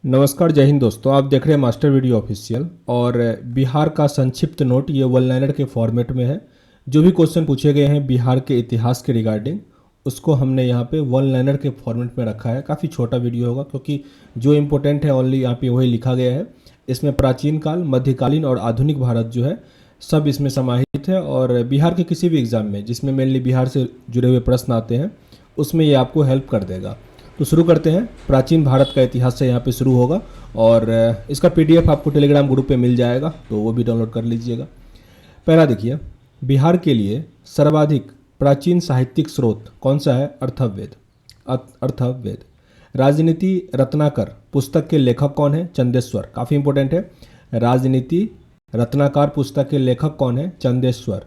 नमस्कार, जय हिंद दोस्तों। आप देख रहे हैं मास्टर वीडियो ऑफिशियल और बिहार का संक्षिप्त नोट ये वन लाइनर के फॉर्मेट में है। जो भी क्वेश्चन पूछे गए हैं बिहार के इतिहास के रिगार्डिंग, उसको हमने यहाँ पे वन लाइनर के फॉर्मेट में रखा है। काफ़ी छोटा वीडियो होगा क्योंकि जो इम्पोर्टेंट है ओनली यहाँ पे वही लिखा गया है। इसमें प्राचीन काल, मध्यकालीन और आधुनिक भारत जो है सब इसमें समाहित है। और बिहार के किसी भी एग्ज़ाम में जिसमें मेनली बिहार से जुड़े हुए प्रश्न आते हैं उसमें ये आपको हेल्प कर देगा। तो शुरू करते हैं। प्राचीन भारत का इतिहास से यहाँ पे शुरू होगा और इसका पीडीएफ आपको टेलीग्राम ग्रुप पे मिल जाएगा, तो वो भी डाउनलोड कर लीजिएगा। पहला देखिए, बिहार के लिए सर्वाधिक प्राचीन साहित्यिक स्रोत कौन सा है? अर्थववेद। अर्थववेद। राजनीति रत्नाकर पुस्तक के लेखक कौन है? चंदेश्वर। काफ़ी इंपॉर्टेंट है। राजनीति रत्नाकर पुस्तक के लेखक कौन है? चंदेश्वर।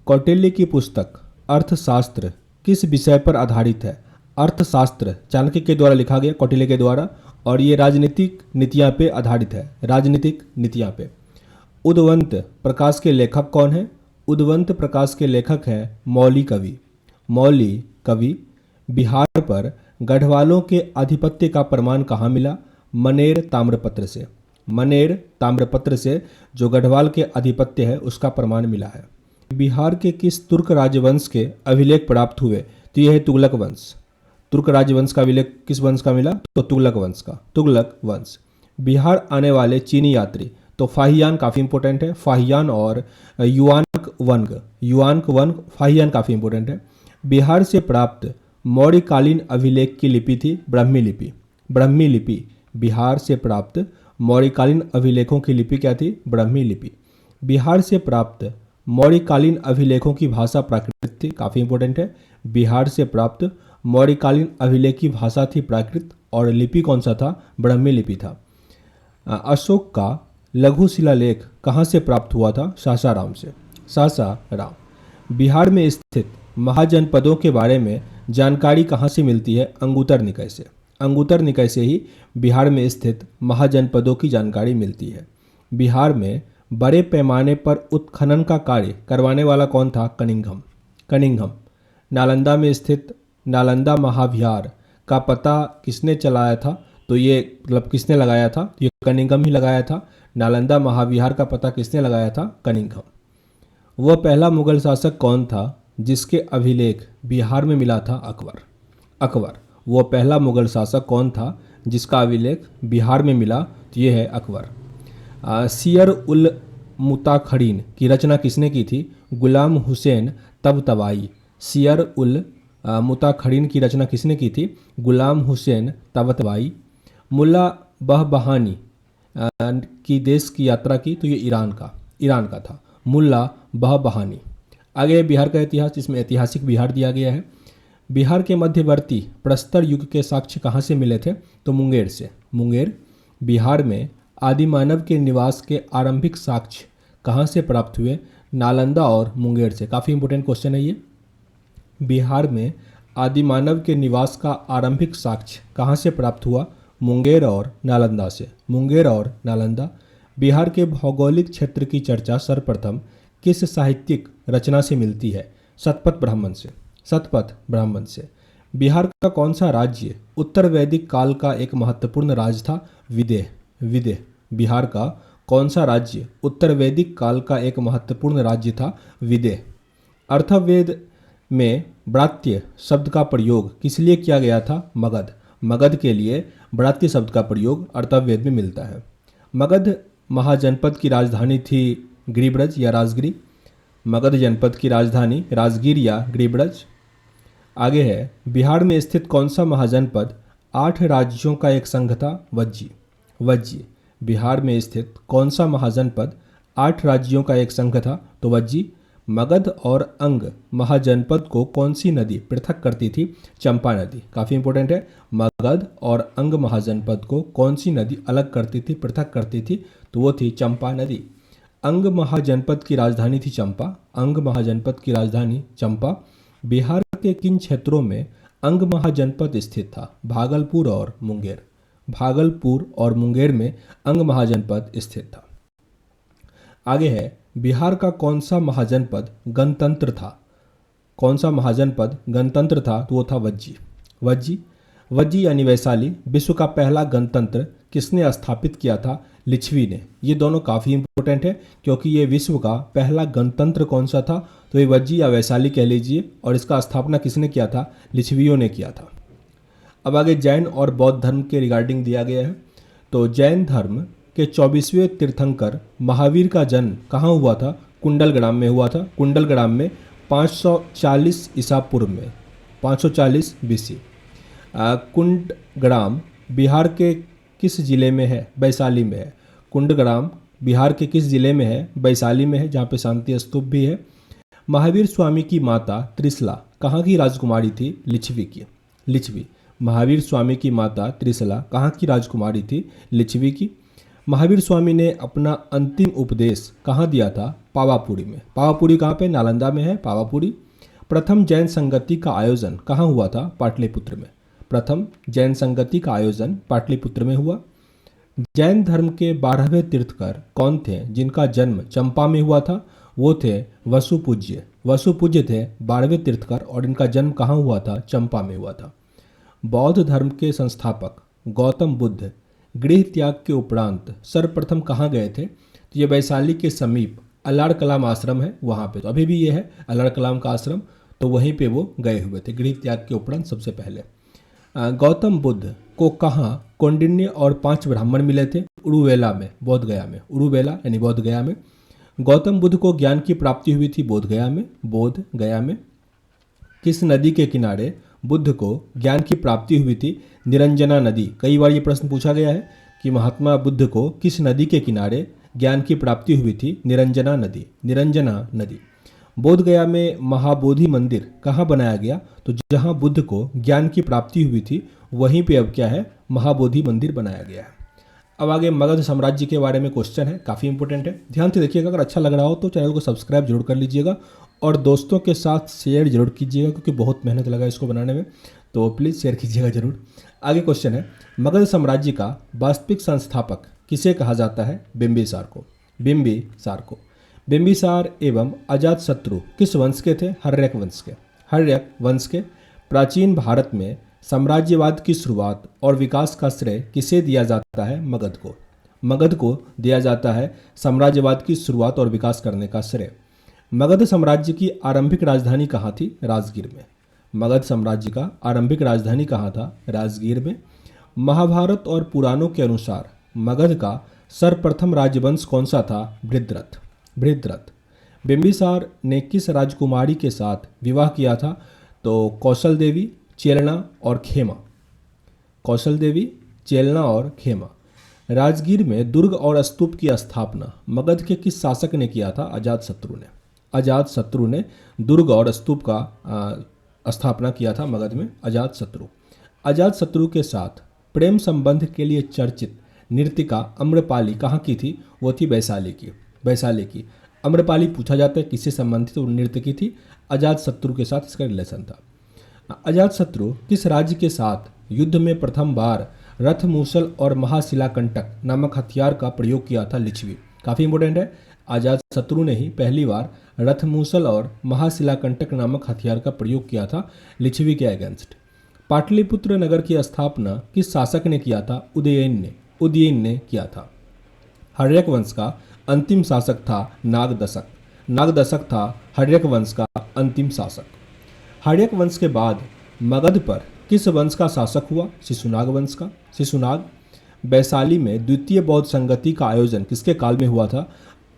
कौटिल्य की पुस्तक अर्थशास्त्र किस विषय पर आधारित है? अर्थशास्त्र चाणक्य के द्वारा लिखा गया, कौटिल्य के द्वारा, और ये राजनीतिक नीतियाँ पे आधारित है। राजनीतिक नीतियाँ पे। उद्वंत प्रकाश के लेखक कौन है? उद्वंत प्रकाश के लेखक है मौली कवि। मौली कवि। बिहार पर गढ़वालों के आधिपत्य का प्रमाण कहाँ मिला? मनेर ताम्रपत्र से। मनेर ताम्रपत्र से जो गढ़वाल के आधिपत्य है उसका प्रमाण मिला है। बिहार के किस तुर्क राजवंश के अभिलेख प्राप्त हुए? तो यह है तुगलक वंश। तुर्क राजवंश का अभिलेख किस वंश का मिला? तो तुगलक वंश का। तुगलक वंश। बिहार आने वाले चीनी यात्री, तो फाहियान काफ़ी इंपॉर्टेंट है। फाहियान और युआनक वंग। युआनक वंग, फाहियान काफ़ी इंपॉर्टेंट है। बिहार से प्राप्त मौर्यकालीन अभिलेख की लिपि थी ब्राह्मी लिपि। ब्राह्मी लिपि। बिहार से प्राप्त मौर्यकालीन अभिलेखों की लिपि क्या थी? ब्राह्मी लिपि। बिहार से प्राप्त मौर्यकालीन अभिलेखों की भाषा प्राकृत थी। काफ़ी इंपॉर्टेंट है। बिहार से प्राप्त मौर्यकालीन अभिलेख की भाषा थी प्राकृत और लिपि कौन सा था? ब्राह्मी लिपि था। अशोक का लघु शिलालेख कहाँ से प्राप्त हुआ था? सासाराम से। सासाराम। बिहार में स्थित महाजनपदों के बारे में जानकारी कहाँ से मिलती है? अंगुतर निकाय से। अंगुतर निकाय से ही बिहार में स्थित महाजनपदों की जानकारी मिलती है। बिहार में बड़े पैमाने पर उत्खनन का कार्य करवाने वाला कौन था? कनिंघम। कनिंघम। नालंदा में स्थित नालंदा महाविहार का पता किसने चलाया था? तो ये मतलब किसने लगाया था? ये कनिंघम ही लगाया था। नालंदा महाविहार का पता किसने लगाया था? कनिंघम। वह पहला मुगल शासक कौन था जिसके अभिलेख बिहार में मिला था? अकबर। अकबर। वह पहला मुगल शासक कौन था जिसका अभिलेख बिहार में मिला? तो ये है अकबर। सियर उल मुताखरीन की रचना किसने की थी? गुलाम हुसैन तबतबाई। सियर उल मुताखरीन की रचना किसने की थी? गुलाम हुसैन तबतबाई। मुल्ला बहबहानी की देश की यात्रा की? तो ये ईरान का था। मुल्ला बहबहानी। आगे बिहार का इतिहास, इसमें ऐतिहासिक बिहार दिया गया है। बिहार के मध्यवर्ती प्रस्तर युग के साक्ष्य कहाँ से मिले थे? तो मुंगेर से। मुंगेर। बिहार में आदिमानव के निवास के आरंभिक साक्ष्य कहाँ से प्राप्त हुए? नालंदा और मुंगेर से। काफ़ी इंपॉर्टेंट क्वेश्चन है ये। बिहार में आदिमानव के निवास का आरंभिक साक्ष्य कहाँ से प्राप्त हुआ? मुंगेर और नालंदा से। मुंगेर और नालंदा। बिहार के भौगोलिक क्षेत्र की चर्चा सर्वप्रथम किस साहित्यिक रचना से मिलती है? शतपथ ब्राह्मण से। शतपथ ब्राह्मण से। बिहार का कौन सा राज्य उत्तर वैदिक काल का एक महत्वपूर्ण राज्य था? विदेह। विदेह। बिहार का कौन सा राज्य उत्तर वैदिक काल का एक महत्वपूर्ण राज्य था? विदेह। अर्थववेद में ब्रात्य शब्द का प्रयोग किस लिए किया गया था? मगध। मगध के लिए ब्रात्य शब्द का प्रयोग अर्थववेद में मिलता है। मगध महाजनपद की राजधानी थी गिरिब्रज या राजगिरी। मगध जनपद की राजधानी राजगीर या गिरिब्रज। आगे है, बिहार में स्थित कौन सा महाजनपद 8 राज्यों का एक संघ था? वज्जी। वज्जी। बिहार में स्थित कौन सा महाजनपद 8 राज्यों का एक संघ था? तो वज्जी। मगध और अंग महाजनपद को कौन सी नदी पृथक करती थी? चंपा नदी। काफ़ी इंपॉर्टेंट है। मगध और अंग महाजनपद को कौन सी नदी अलग करती थी, पृथक करती थी? तो वो थी चंपा नदी। अंग महाजनपद की राजधानी थी चंपा। अंग महाजनपद की राजधानी चंपा। बिहार के किन क्षेत्रों में अंग महाजनपद स्थित था? भागलपुर और मुंगेर। भागलपुर और मुंगेर में अंग महाजनपद स्थित था। आगे है, बिहार का कौन सा महाजनपद गणतंत्र था? कौन सा महाजनपद गणतंत्र था? तो वो था वज्जी। वज्जी। वज्जी यानी वैशाली विश्व का पहला गणतंत्र किसने स्थापित किया था? लिच्छवी ने। ये दोनों काफ़ी इंपॉर्टेंट है क्योंकि ये विश्व का पहला गणतंत्र कौन सा था? तो ये वज्जी या वैशाली कह लीजिए, और इसका स्थापना किसने किया था? लिच्छवियों ने किया था। अब आगे जैन और बौद्ध धर्म के रिगार्डिंग दिया गया है। तो जैन धर्म के 24वें तीर्थंकर महावीर का जन्म कहाँ हुआ था? कुंडलग्राम में हुआ था। कुंडलग्राम में 540 ईसा पूर्व में, 540 बीसी। कुंडग्राम बिहार के किस जिले में है? वैशाली में है। कुंडग्राम बिहार के किस जिले में है? वैशाली में है, जहाँ पे शांति स्तूप भी है। महावीर स्वामी की माता त्रिशला कहाँ की राजकुमारी थी? लिच्छवी की। लिच्छवी। महावीर स्वामी की माता त्रिशला कहाँ की राजकुमारी थी? लिच्छवी की। महावीर स्वामी ने अपना अंतिम उपदेश कहाँ दिया था? पावापुरी में। पावापुरी कहाँ पे? नालंदा में है पावापुरी। प्रथम जैन संगति का आयोजन कहाँ हुआ था? पाटलिपुत्र में। प्रथम जैन संगति का आयोजन पाटलिपुत्र में हुआ। जैन धर्म के 12वें तीर्थकर कौन थे जिनका जन्म चंपा में हुआ था? वो थे वसुपूज्य। वसुपूज्य थे 12वें तीर्थकर, और इनका जन्म कहाँ हुआ था? चंपा में हुआ था। बौद्ध धर्म के संस्थापक गौतम बुद्ध गृह त्याग के उपरांत सर्वप्रथम कहाँ गए थे? तो ये वैशाली के समीप अलाड़ कलाम आश्रम है, वहाँ पे, तो अभी भी ये है अलाड़ कलाम का आश्रम, तो वहीं पे वो गए हुए थे गृह त्याग के उपरांत सबसे पहले। गौतम बुद्ध को कहाँ कौंडिन्य और 5 ब्राह्मण मिले थे? उरुवेला में, बोध गया में। उरुवेला यानी बोध गया में। गौतम बुद्ध को ज्ञान की प्राप्ति हुई थी बोध गया में। बोध गया में। किस नदी के किनारे बुद्ध को ज्ञान की प्राप्ति हुई थी? निरंजना नदी। कई बार ये प्रश्न पूछा गया है कि महात्मा बुद्ध को किस नदी के किनारे ज्ञान की प्राप्ति हुई थी? निरंजना नदी। निरंजना नदी। बोध गया में महाबोधि मंदिर कहाँ बनाया गया? तो जहाँ बुद्ध को ज्ञान की प्राप्ति हुई थी वहीं पे अब क्या है? महाबोधि मंदिर बनाया गया है। अब आगे मगध साम्राज्य के बारे में क्वेश्चन है, काफ़ी इंपॉर्टेंट है, ध्यान से देखिएगा। अगर अच्छा लग रहा हो तो चैनल को सब्सक्राइब जरूर कर लीजिएगा और दोस्तों के साथ शेयर जरूर कीजिएगा, क्योंकि बहुत मेहनत लगा इसको बनाने में, तो प्लीज़ शेयर कीजिएगा जरूर। आगे क्वेश्चन है, मगध साम्राज्य का वास्तविक संस्थापक किसे कहा जाता है? बिंबिसार को। बिंबिसार को। बिंबिसार एवं अजातशत्रु किस वंश के थे? हर्यक वंश के। हर्यक वंश के। प्राचीन भारत में साम्राज्यवाद की शुरुआत और विकास का श्रेय किसे दिया जाता है? मगध को। मगध को दिया जाता है साम्राज्यवाद की शुरुआत और विकास करने का श्रेय। मगध साम्राज्य की आरंभिक राजधानी कहाँ थी? राजगीर में। मगध साम्राज्य का आरंभिक राजधानी कहाँ था? राजगीर में। महाभारत और पुराणों के अनुसार मगध का सर्वप्रथम राजवंश कौन सा था? बृहद्रथ। बृहद्रथ। बिंबिसार ने किस राजकुमारी के साथ विवाह किया था? तो कौशल देवी, चेलना और खेमा। कौशल देवी, चेलना और खेमा। राजगीर में दुर्ग और स्तूप की स्थापना मगध के किस शासक ने किया था? अजातशत्रु ने। अजातशत्रु ने दुर्ग और स्तूप का स्थापना किया था मगध में, अजातशत्रु। अजातशत्रु के साथ प्रेम संबंध के लिए चर्चित नृत्यिका आम्रपाली कहाँ की थी? वो थी वैशाली की। वैशाली की। आम्रपाली पूछा जाता है किससे संबंधित नृत्य की थी? अजातशत्रु के साथ इसका रिलेशन था। अजातशत्रु किस राज्य के साथ युद्ध में प्रथम बार रथ मूसल और महाशिलाकंटक नामक हथियार का प्रयोग किया था? लिच्छवी। काफ़ी इंपॉर्टेंट है, अजातशत्रु ने ही पहली बार रथ मूसल और महाशिलाकंटक नामक हथियार का प्रयोग किया था लिच्छवी के अगेंस्ट। पाटलिपुत्र नगर की स्थापना किस शासक ने किया था? उदयन ने। उदयन ने किया था। हर्यक वंश का अंतिम शासक था नागदशक। नागदशक था हर्यक वंश का अंतिम शासक। हर्यक वंश के बाद मगध पर किस वंश का शासक हुआ? शिशुनाग वंश का। शिशुनाग। वैशाली में द्वितीय बौद्ध संगति का आयोजन किसके काल में हुआ था?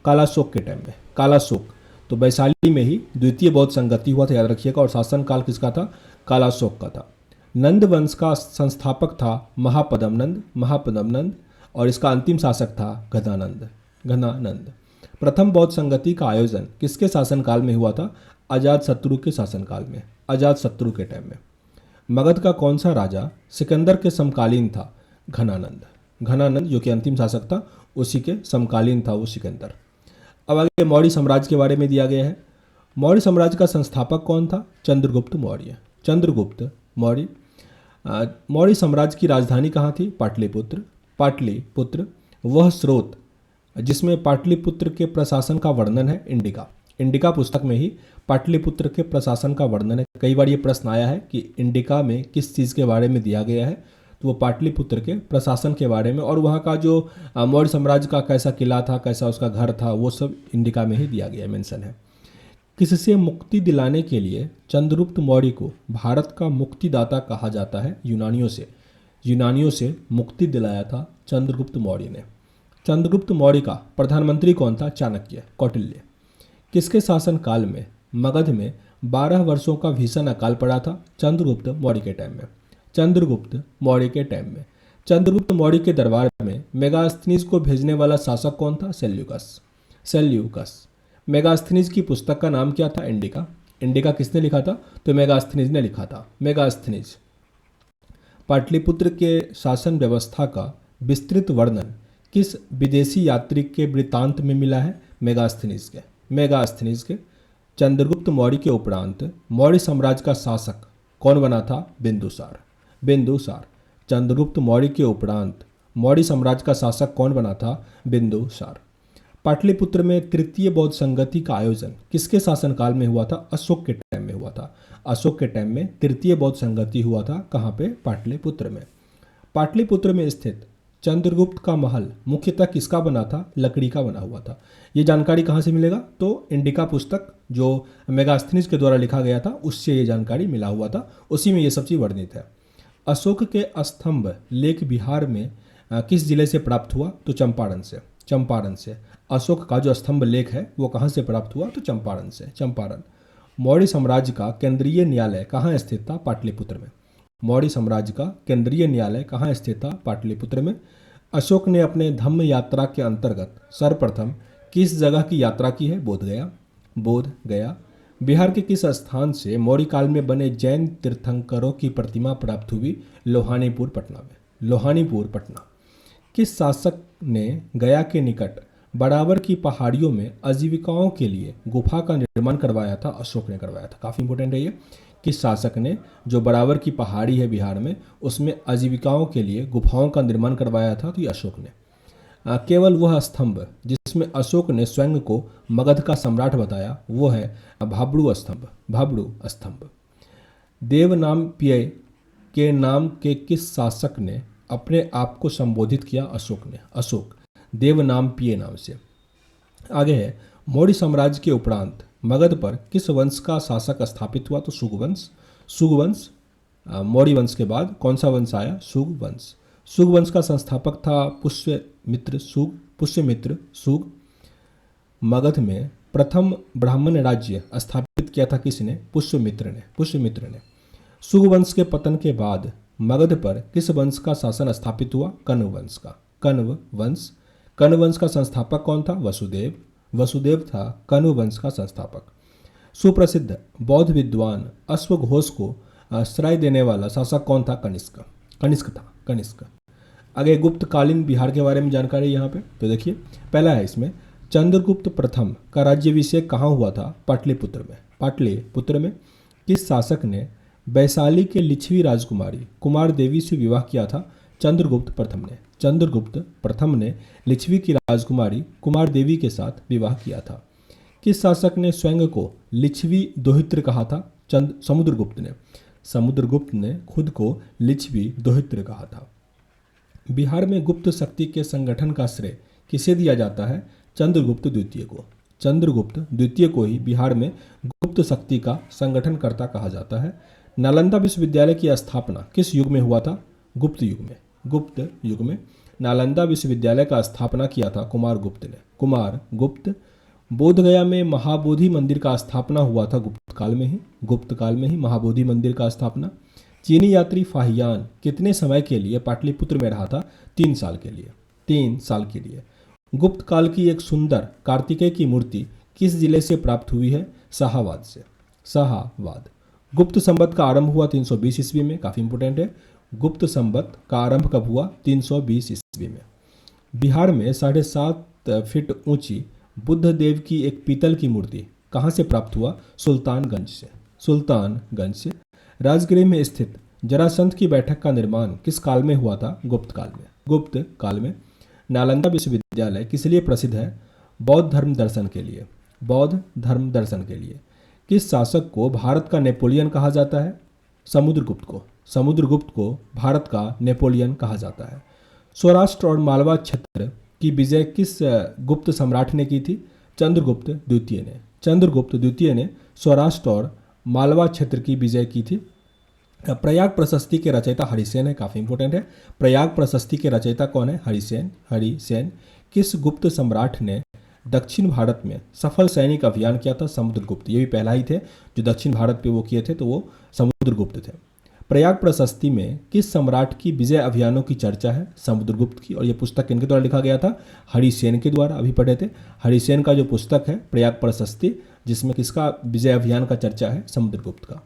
कालाशोक के टाइम में। कालाशोक। तो वैशाली में ही द्वितीय बौद्ध संगति हुआ था, याद रखिएगा, और शासन काल किसका था? कालाशोक का था। नंद वंश का संस्थापक था महापद्मनंद। महापद्मनंद। और इसका अंतिम शासक था घनानंद। घनानंद। प्रथम बौद्ध संगति का आयोजन किसके शासनकाल में हुआ था? अजातशत्रु के शासनकाल में। अजातशत्रु के टाइम में। मगध का कौन सा राजा सिकंदर के समकालीन था? घनानंद। घनानंद जो कि अंतिम शासक था, उसी के समकालीन था वो सिकंदर। अब आगे मौर्य साम्राज्य के बारे में दिया गया है। मौर्य साम्राज्य का संस्थापक कौन था? चंद्रगुप्त मौर्य। चंद्रगुप्त मौर्य। मौर्य साम्राज्य की राजधानी कहाँ थी? पाटलिपुत्र। पाटलिपुत्र। वह स्रोत जिसमें पाटलिपुत्र के प्रशासन का वर्णन है, इंडिका। इंडिका पुस्तक में ही पाटलिपुत्र के प्रशासन का वर्णन है। कई बार ये प्रश्न आया है कि इंडिका में किस चीज़ के बारे में दिया गया है, तो वो पाटलिपुत्र के प्रशासन के बारे में और वहाँ का जो मौर्य साम्राज्य का कैसा किला था, कैसा उसका घर था, वो सब इंडिका में ही दिया गया मेंशन है। किससे मुक्ति दिलाने के लिए चंद्रगुप्त मौर्य को भारत का मुक्तिदाता कहा जाता है? यूनानियों से मुक्ति दिलाया था चंद्रगुप्त मौर्य ने। चंद्रगुप्त मौर्य का प्रधानमंत्री कौन था? चाणक्य, कौटिल्य। किसके शासनकाल में मगध में 12 वर्षों का भीषण अकाल पड़ा था? चंद्रगुप्त मौर्य के टाइम में। चंद्रगुप्त मौर्य के दरबार में मेगास्थनीज को भेजने वाला शासक कौन था? सेल्यूकस। मेगास्थनीज की पुस्तक का नाम क्या था? इंडिका किसने लिखा था? तो मेगास्थनीज ने लिखा था। मेगास्थनीज। पाटलिपुत्र के शासन व्यवस्था का विस्तृत वर्णन किस विदेशी यात्री के वृत्तांत में मिला है? मेगास्थनीज के। चंद्रगुप्त मौर्य के उपरांत मौर्य साम्राज्य का शासक कौन बना था? बिंदुसार। चंद्रगुप्त मौर्य के उपरांत मौर्य साम्राज्य का शासक कौन बना था? बिंदुसार। पाटलिपुत्र में तृतीय बौद्ध संगति का आयोजन किसके शासनकाल में हुआ था? अशोक के टाइम में हुआ था। अशोक के टाइम में तृतीय बौद्ध संगति हुआ था। कहाँ पे? पाटलिपुत्र में। पाटलिपुत्र में स्थित चंद्रगुप्त का महल मुख्यतः किसका बना था? लकड़ी का बना हुआ था। ये जानकारी कहाँ से मिलेगा? तो इंडिका पुस्तक जो मेगास्थनीज के द्वारा लिखा गया था उससे ये जानकारी मिला हुआ था, उसी में ये सब चीज़ वर्णित है। अशोक के स्तंभ लेख बिहार में किस जिले से प्राप्त हुआ? तो चंपारण से। अशोक का जो स्तंभ लेख है वो कहाँ से प्राप्त हुआ? तो चंपारण। मौर्य साम्राज्य का केंद्रीय न्यायालय कहाँ स्थित था? पाटलिपुत्र में। अशोक ने अपने धम्म यात्रा के अंतर्गत सर्वप्रथम किस जगह की यात्रा की है? बोध गया। बिहार के किस स्थान से मौर्य काल में बने जैन तीर्थंकरों की प्रतिमा प्राप्त हुई? लोहानीपुर, पटना। किस शासक ने गया के निकट बराबर की पहाड़ियों में आजीविकाओं के लिए गुफा का निर्माण करवाया था? अशोक ने करवाया था। काफ़ी इंपॉर्टेंट है ये। किस शासक ने जो बराबर की पहाड़ी है बिहार में उसमें आजीविकाओं के लिए गुफाओं का निर्माण करवाया था? तो ये अशोक ने। केवल वह स्तंभ जिसमें अशोक ने स्वयं को मगध का सम्राट बताया वो है भाबड़ू स्तंभ। देवनामप्रिय के नाम के किस शासक ने अपने आप को संबोधित किया? अशोक देवनामप्रिय नाम से। आगे है मौर्य साम्राज्य के उपरांत मगध पर किस वंश का शासक स्थापित हुआ? तो सुगवंश। मौर्य वंश के बाद कौन सा वंश आया? सुगवंश का संस्थापक था पुष्यमित्र सुग। मगध में प्रथम ब्राह्मण राज्य स्थापित किया था किसने? पुष्यमित्र ने। सुगवंश के पतन के बाद मगध पर किस वंश का शासन स्थापित हुआ? कण्व वंश का संस्थापक कौन था? वसुदेव था कण्व वंश का संस्थापक। सुप्रसिद्ध बौद्ध विद्वान अश्वघोष को आश्रय देने वाला शासक कौन था? कनिष्क। आगे गुप्तकालीन बिहार के बारे में जानकारी यहाँ पे तो देखिए, पहला है इसमें चंद्रगुप्त प्रथम का राज्याभिषेक कहाँ हुआ था? पाटलिपुत्र में। किस शासक ने वैशाली के लिच्छवी राजकुमारी कुमार देवी से विवाह किया था? चंद्रगुप्त प्रथम ने लिच्छवी की राजकुमारी कुमार देवी के साथ विवाह किया था। किस शासक ने स्वयं को लिच्छवी दोहित्र कहा था? समुद्रगुप्त ने खुद को लिच्छवी दोहित्र कहा था। बिहार में गुप्त शक्ति के संगठन का श्रेय किसे दिया जाता है? चंद्रगुप्त द्वितीय को ही बिहार में गुप्त शक्ति का संगठनकर्ता कहा जाता है। नालंदा विश्वविद्यालय की स्थापना किस युग में हुआ था? गुप्त युग में। नालंदा विश्वविद्यालय का स्थापना किया था कुमार गुप्त। बोधगया में महाबोधि मंदिर का स्थापना हुआ था गुप्त काल में ही महाबोधि मंदिर का स्थापना। चीनी यात्री फाहियान कितने समय के लिए पाटलिपुत्र में रहा था? 3 साल के लिए। गुप्त काल की एक सुंदर कार्तिकेय की मूर्ति किस जिले से प्राप्त हुई है? शाहाबाद। गुप्त संवत का आरंभ हुआ 320 ईस्वी में। काफ़ी इंपोर्टेंट है। गुप्त संवत का आरंभ कब हुआ? 320 ईस्वी में। बिहार में 7.5 फीट ऊंची बुद्ध देव की एक पीतल की मूर्ति कहाँ से प्राप्त हुआ? सुल्तानगंज से। राजगृह में स्थित जरासंध की बैठक का निर्माण किस काल में हुआ था? गुप्त काल में। नालंदा विश्वविद्यालय किस लिए प्रसिद्ध है? बौद्ध धर्म दर्शन के लिए। किस शासक को भारत का नेपोलियन कहा जाता है? समुद्रगुप्त को। समुद्रगुप्त को भारत का नेपोलियन कहा जाता है। सौराष्ट्र और मालवा क्षेत्र की विजय किस गुप्त सम्राट ने की थी? चंद्रगुप्त द्वितीय ने। चंद्रगुप्त द्वितीय ने सौराष्ट्र और मालवा क्षेत्र की विजय की थी। प्रयाग प्रशस्ति के रचयिता हरिसेन है, काफ़ी इंपॉर्टेंट है। प्रयाग प्रशस्ति के रचयिता कौन है? हरिसेन। हरिसेन। किस गुप्त सम्राट ने दक्षिण भारत में सफल सैनिक अभियान किया था? समुद्रगुप्त। ये भी पहला ही थे जो दक्षिण भारत पे वो किए थे, तो वो समुद्रगुप्त थे। प्रयाग प्रशस्ति में किस सम्राट की विजय अभियानों की चर्चा है? समुद्रगुप्त की। और ये पुस्तक किनके द्वारा लिखा गया था? हरिसेन के द्वारा। अभी पढ़े थे। हरिसेन का जो पुस्तक है प्रयाग प्रशस्ति, जिसमें किसका विजय अभियान का चर्चा है? समुद्रगुप्त का।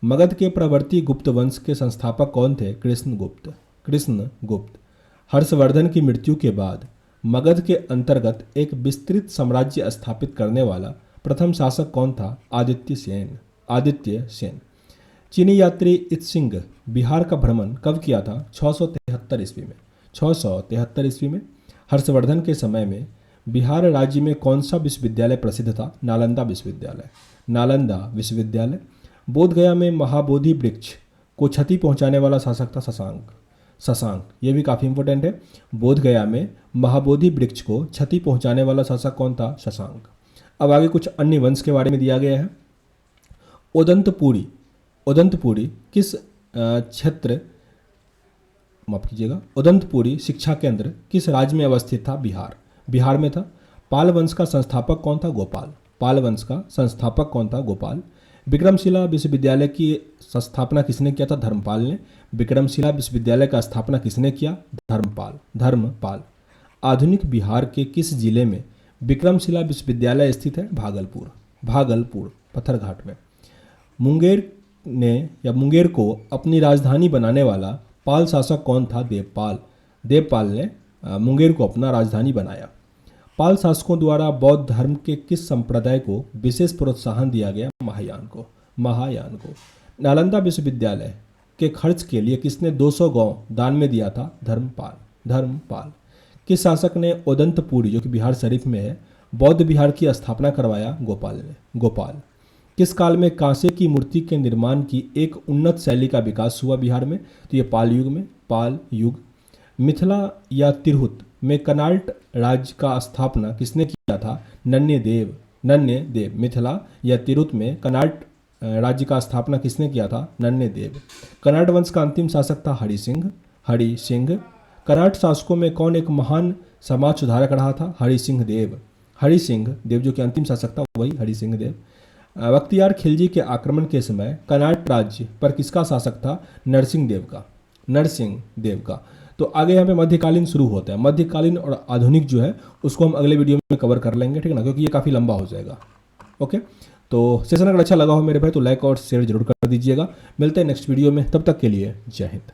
मगध के प्रवर्ती गुप्त वंश के संस्थापक कौन थे? कृष्णगुप्त। कृष्णगुप्त। हर्षवर्धन की मृत्यु के बाद मगध के अंतर्गत एक विस्तृत साम्राज्य स्थापित करने वाला प्रथम शासक कौन था? आदित्य सेन। आदित्य सेन। चीनी यात्री इत्सिंग बिहार का भ्रमण कब किया था? 673 ईस्वी में। 673 ईस्वी में। हर्षवर्धन के समय में बिहार राज्य में कौन सा विश्वविद्यालय प्रसिद्ध था? नालंदा विश्वविद्यालय। नालंदा विश्वविद्यालय। बोधगया में महाबोधि वृक्ष को क्षति पहुंचाने वाला शासक था शशांक। शशांक, ये भी काफ़ी इंपॉर्टेंट है। बोधगया में महाबोधि वृक्ष को क्षति पहुंचाने वाला शासक कौन था? शशांक। अब आगे कुछ अन्य वंश के बारे में दिया गया है। उदंतपुरी। उदंतपुरी किस क्षेत्र, माफ कीजिएगा, उदंतपुरी शिक्षा केंद्र किस राज्य में अवस्थित था? बिहार। बिहार में था। पाल वंश का संस्थापक कौन था? गोपाल। पाल वंश का संस्थापक कौन था? गोपाल। विक्रमशिला विश्वविद्यालय की स्थापना किसने किया था? धर्मपाल ने। विक्रमशिला विश्वविद्यालय का स्थापना किसने किया? धर्मपाल। धर्मपाल। आधुनिक बिहार के किस जिले में विक्रमशिला विश्वविद्यालय स्थित है? भागलपुर। भागलपुर, पत्थरघाट में। मुंगेर ने या मुंगेर को अपनी राजधानी बनाने वाला पाल शासक कौन था? देवपाल। देवपाल ने मुंगेर को अपना राजधानी बनाया। पाल शासकों द्वारा बौद्ध धर्म के किस संप्रदाय को विशेष प्रोत्साहन दिया गया? महायान को। महायान को। नालंदा विश्वविद्यालय के खर्च के लिए किसने 200 गांव दान में दिया था? धर्मपाल। धर्मपाल। किस शासक ने उदंतपुरी, जो कि बिहार शरीफ में है, बौद्ध विहार की स्थापना करवाया? गोपाल ने। गोपाल। किस काल में कांसे की मूर्ति के निर्माण की एक उन्नत शैली का विकास हुआ बिहार में? तो ये पाल युग में। पाल युग। मिथिला या तिरहुत में कनाट राज्य का स्थापना किसने किया था? नन्य देव। नन्य देव। मिथिला या तिरहुत में कनाट राज्य का स्थापना किसने किया था? नन्य देव। कनाट वंश का अंतिम शासक था हरिसिंह। हरिसिंह। कनाट शासकों में कौन एक महान समाज सुधारक रहा था? हरिसिंह देव। हरिसिंह देव, जो कि अंतिम शासक था, वही हरिसिंह देव। बख्तियार खिलजी के आक्रमण के समय कनाट राज्य पर किसका शासक था? नरसिंह देव का। नरसिंह देव का। तो आगे यहाँ पे मध्यकालीन शुरू होता है। मध्यकालीन और आधुनिक जो है उसको हम अगले वीडियो में कवर कर लेंगे, ठीक है ना, क्योंकि ये काफ़ी लंबा हो जाएगा। ओके, तो सेशन अगर अच्छा लगा हो मेरे भाई तो लाइक और शेयर जरूर कर दीजिएगा। मिलते हैं नेक्स्ट वीडियो में, तब तक के लिए जय हिंद।